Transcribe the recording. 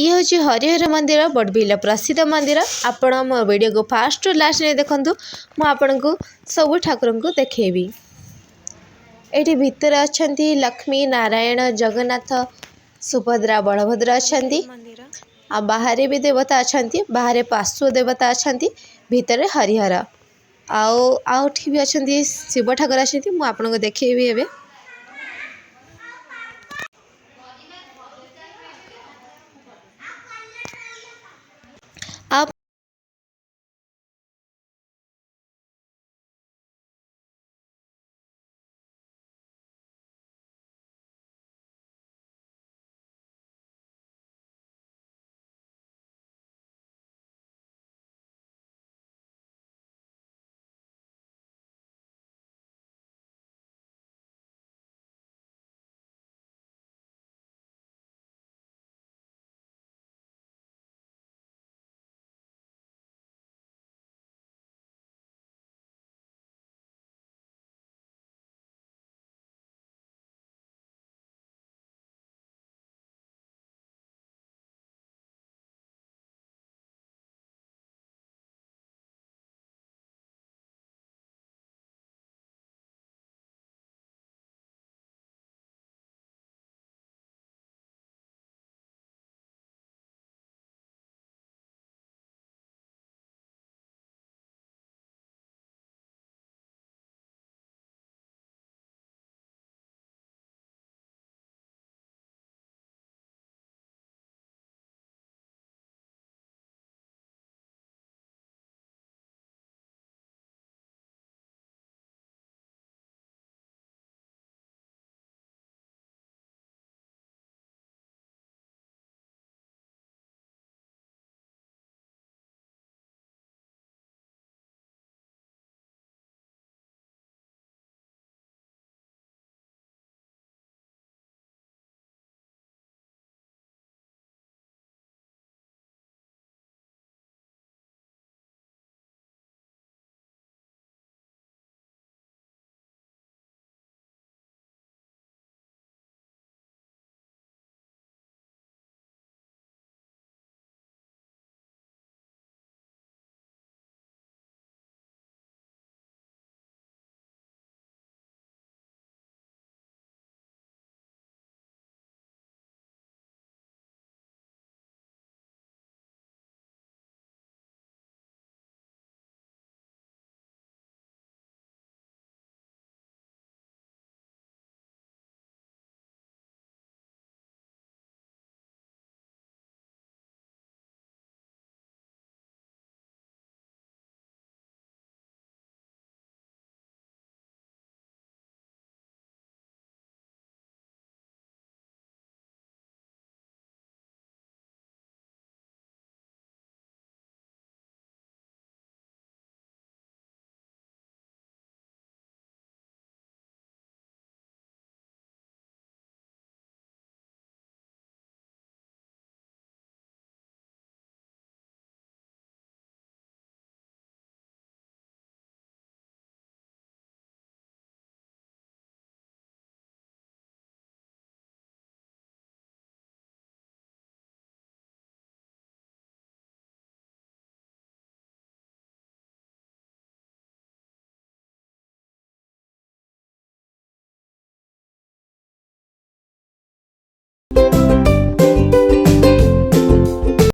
ये हूँ हरिहर मंदिर बड़बिल प्रसिद्ध मंदिर। आपण मो वीडियो को फास्ट लास्ट में देखु मुझे को सब ठाकुर को देखेबी। एठी भितर अच्छी लक्ष्मी नारायण जगन्नाथ सुभद्रा बलभद्र अच्छा आ बाहर भी देवता अच्छा बाहर पार्श्व देवता अच्छा भितर हरिहर आउठी भी अच्छा शिव ठाकुर अच्छा मुझे देखी एवं